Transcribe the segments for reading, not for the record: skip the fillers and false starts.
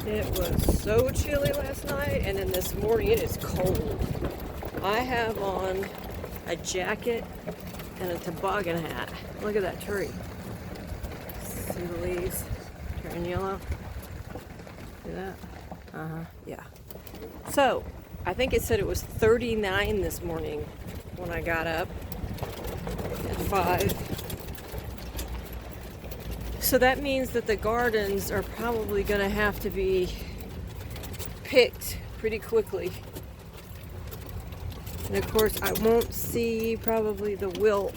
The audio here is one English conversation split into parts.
It was so chilly last night, and then this morning it is cold. I have on a jacket and a toboggan hat. Look at that tree. See the leaves turning yellow? See that? Yeah. So, I think it said it was 39 this morning when I got up at 5. So that means that the gardens are probably going to have to be picked pretty quickly. And of course, I won't see probably the wilt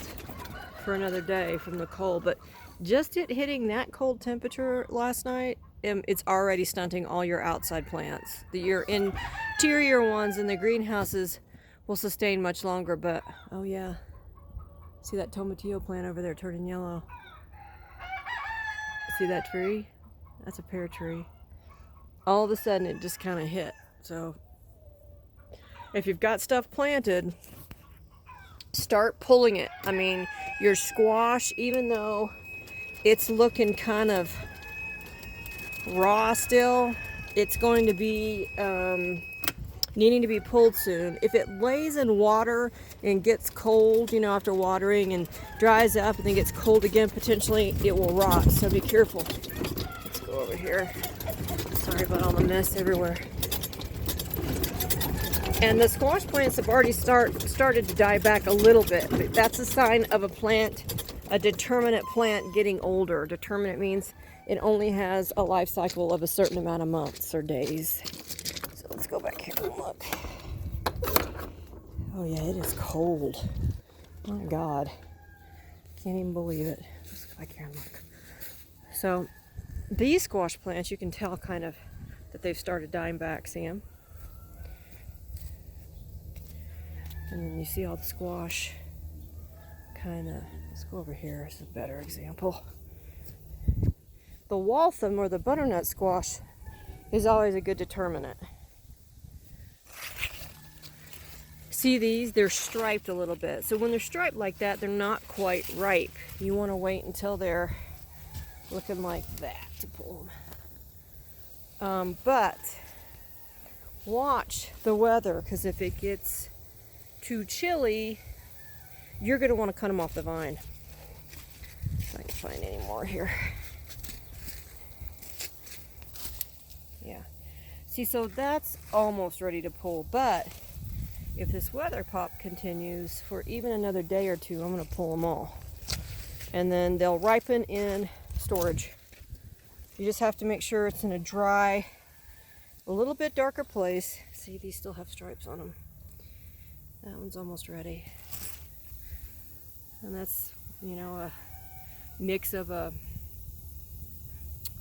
for another day from the cold, but just it hitting that cold temperature last night, it's already stunting all your outside plants. Your interior ones in the greenhouses will sustain much longer, but oh yeah, see that tomatillo plant over there turning yellow? See that tree? That's a pear tree. All of a sudden it just kind of hit. So if you've got stuff planted, start pulling it. I mean, your squash, even though it's looking kind of raw still, it's going to be needing to be pulled soon. If it lays in water and gets cold, after watering, and dries up and then gets cold again, potentially it will rot. So be careful. Let's go over here. Sorry about all the mess everywhere. And the squash plants have already started to die back a little bit. That's a sign of a determinate plant getting older. Determinate means it only has a life cycle of a certain amount of months or days. So let's go back here and look. Oh yeah, it is cold. Oh my God. Can't even believe it. Let's go back here and look. So these squash plants, you can tell kind of that they've started dying back. See them? And then you see all the squash kind of, let's go over here, this is a better example. The waltham or the butternut squash is always a good determinant. See these? They're striped a little bit. So when they're striped like that, they're not quite ripe. You want to wait until they're looking like that to pull them. But watch the weather, because if it gets too chilly, you're going to want to cut them off the vine. If I can find any more here. Yeah. See, so that's almost ready to pull, but if this weather pop continues for even another day or two, I'm going to pull them all. And then they'll ripen in storage. You just have to make sure it's in a dry, a little bit darker place. See, these still have stripes on them. That one's almost ready. And that's, a mix of a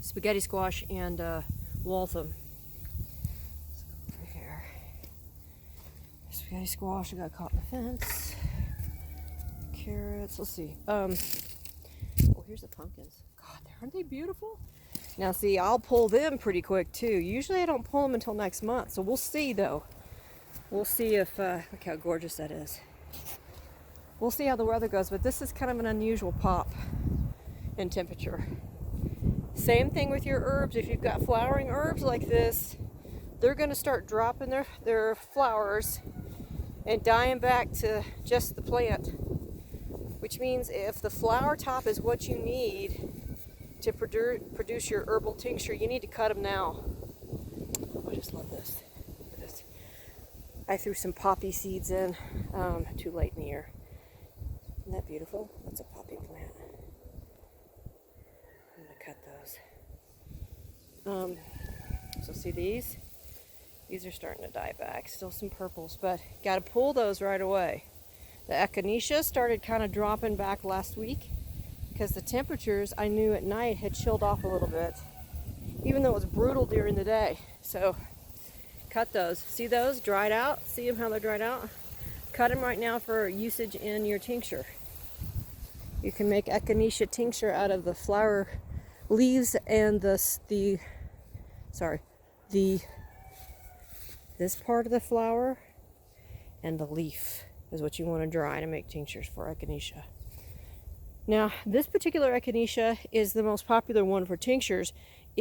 spaghetti squash and waltham. Let's go over here. Spaghetti squash, I got caught in the fence. Carrots, let's see. Oh, here's the pumpkins. God, aren't they beautiful? Now see, I'll pull them pretty quick too. Usually I don't pull them until next month, so we'll see though. We'll see if, look how gorgeous that is. We'll see how the weather goes, but this is kind of an unusual pop in temperature. Same thing with your herbs. If you've got flowering herbs like this, they're going to start dropping their flowers and dying back to just the plant. Which means if the flower top is what you need to produce your herbal tincture, you need to cut them now. Oh, I just love this. I threw some poppy seeds in too late in the year. Isn't that beautiful? That's a poppy plant. I'm going to cut those. So see these? These are starting to die back. Still some purples, but got to pull those right away. The echinacea started kind of dropping back last week because the temperatures, I knew at night, had chilled off a little bit, even though it was brutal during the day. So cut those. See those dried out? See them how they're dried out? Cut them right now for usage in your tincture. You can make echinacea tincture out of the flower leaves and this part of the flower and the leaf is what you want to dry to make tinctures for echinacea. Now, this particular echinacea is the most popular one for tinctures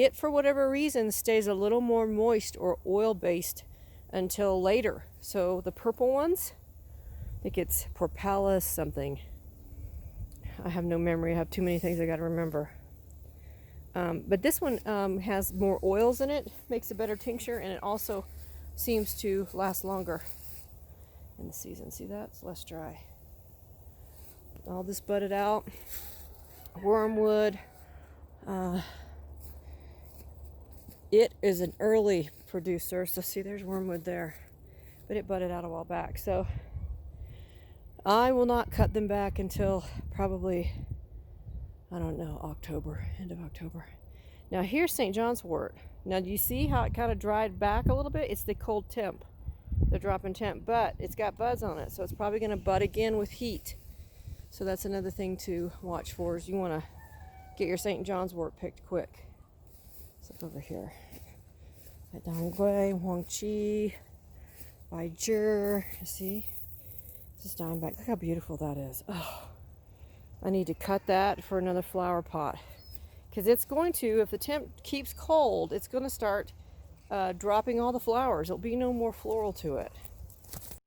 it, for whatever reason, stays a little more moist or oil-based until later. So the purple ones, I think it's Propolis something. I have no memory. I have too many things I got to remember. But this one has more oils in it, makes a better tincture, and it also seems to last longer in the season. See that? It's less dry. All this budded out. Wormwood. It is an early producer, so see, there's wormwood there, but it budded out a while back. So I will not cut them back until probably, I don't know, October, end of October. Now here's St. John's wort. Now do you see how it kind of dried back a little bit? It's the cold temp, the drop in temp, but it's got buds on it, so it's probably going to bud again with heat. So that's another thing to watch for, is you want to get your St. John's wort picked quick. It's over here. Dongui, Huang Chi, Baijir. See? This is dying back. Look how beautiful that is. Oh, I need to cut that for another flower pot. Because it's going to, if the temp keeps cold, it's going to start dropping all the flowers. There'll be no more floral to it.